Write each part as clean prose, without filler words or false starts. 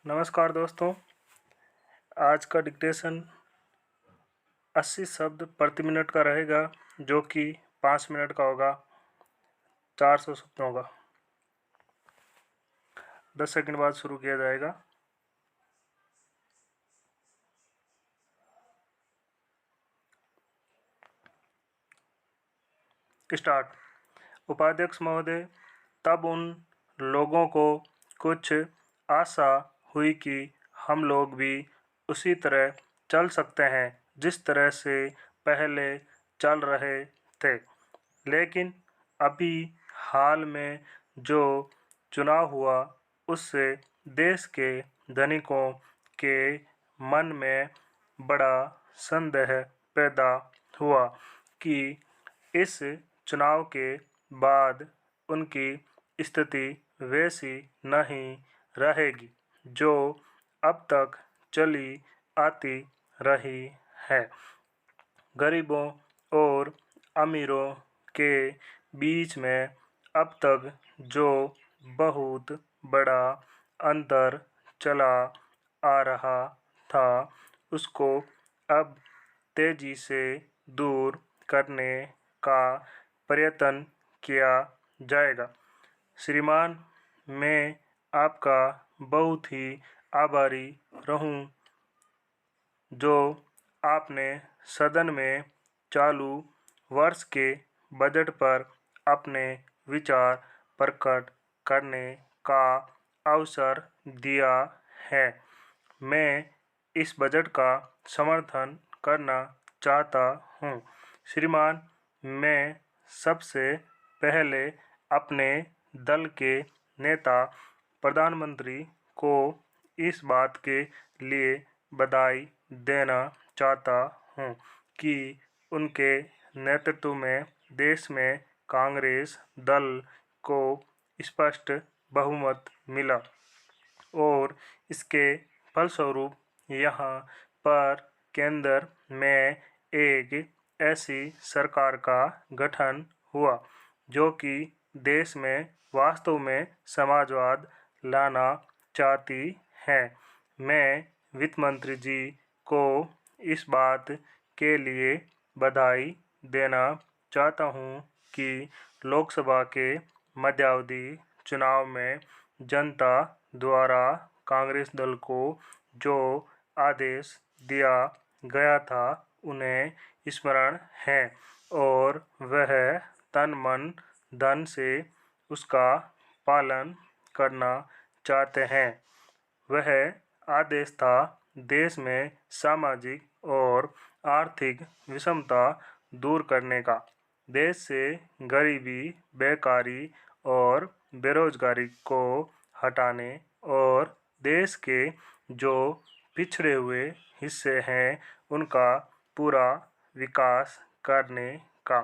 नमस्कार दोस्तों। आज का डिक्टेशन 80 शब्द प्रति मिनट का रहेगा, जो कि 5 मिनट का होगा। 400 शब्दों का 10 सेकंड बाद शुरू किया जाएगा। स्टार्ट। उपाध्यक्ष महोदय, तब उन लोगों को कुछ आशा हुई कि हम लोग भी उसी तरह चल सकते हैं जिस तरह से पहले चल रहे थे। लेकिन अभी हाल में जो चुनाव हुआ, उससे देश के धनिकों के मन में बड़ा संदेह पैदा हुआ कि इस चुनाव के बाद उनकी स्थिति वैसी नहीं रहेगी जो अब तक चली आती रही है। गरीबों और अमीरों के बीच में अब तक जो बहुत बड़ा अंतर चला आ रहा था, उसको अब तेजी से दूर करने का प्रयत्न किया जाएगा। श्रीमान, मैं आपका बहुत ही आभारी रहूं जो आपने सदन में चालू वर्ष के बजट पर अपने विचार प्रकट करने का अवसर दिया है। मैं इस बजट का समर्थन करना चाहता हूँ। श्रीमान, मैं सबसे पहले अपने दल के नेता प्रधानमंत्री को इस बात के लिए बधाई देना चाहता हूँ कि उनके नेतृत्व में देश में कांग्रेस दल को स्पष्ट बहुमत मिला और इसके फलस्वरूप यहाँ पर केंद्र में एक ऐसी सरकार का गठन हुआ जो कि देश में वास्तव में समाजवाद लाना चाहती है। मैं वित्त मंत्री जी को इस बात के लिए बधाई देना चाहता हूँ कि लोकसभा के मध्यावधि चुनाव में जनता द्वारा कांग्रेस दल को जो आदेश दिया गया था, उन्हें स्मरण है और वह तन मन धन से उसका पालन करना चाहते हैं। वह आदेश था देश में सामाजिक और आर्थिक विषमता दूर करने का, देश से गरीबी, बेकारी और बेरोजगारी को हटाने और देश के जो पिछड़े हुए हिस्से हैं उनका पूरा विकास करने का।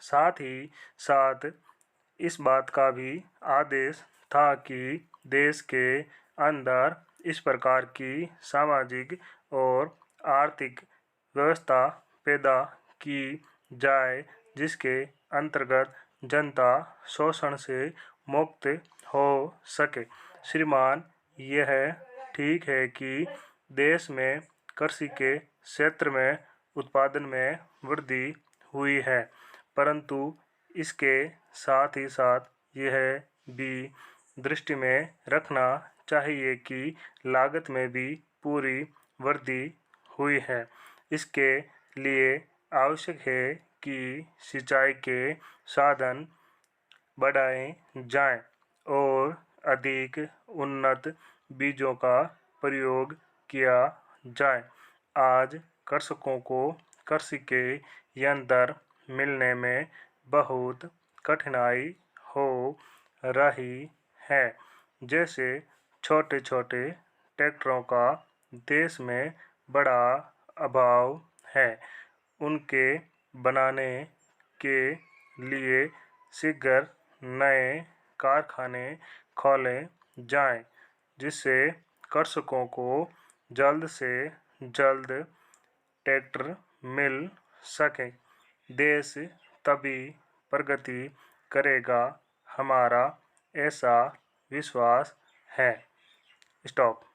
साथ ही साथ इस बात का भी आदेश था कि देश के अंदर इस प्रकार की सामाजिक और आर्थिक व्यवस्था पैदा की जाए जिसके अंतर्गत जनता शोषण से मुक्त हो सके। श्रीमान, यह ठीक है कि देश में कृषि के क्षेत्र में उत्पादन में वृद्धि हुई है, परंतु इसके साथ ही साथ यह भी दृष्टि में रखना चाहिए कि लागत में भी पूरी वृद्धि हुई है। इसके लिए आवश्यक है कि सिंचाई के साधन बढ़ाए जाएं और अधिक उन्नत बीजों का प्रयोग किया जाए। आज कृषकों को कृषि के यंत्र मिलने में बहुत कठिनाई हो रही है। जैसे छोटे छोटे ट्रैक्टरों का देश में बड़ा अभाव है। उनके बनाने के लिए शीघ्र नए कारखाने खोले जाएं, जिससे कृषकों को जल्द से जल्द ट्रैक्टर मिल सके। देश तभी प्रगति करेगा, हमारा ऐसा विश्वास है। स्टॉप।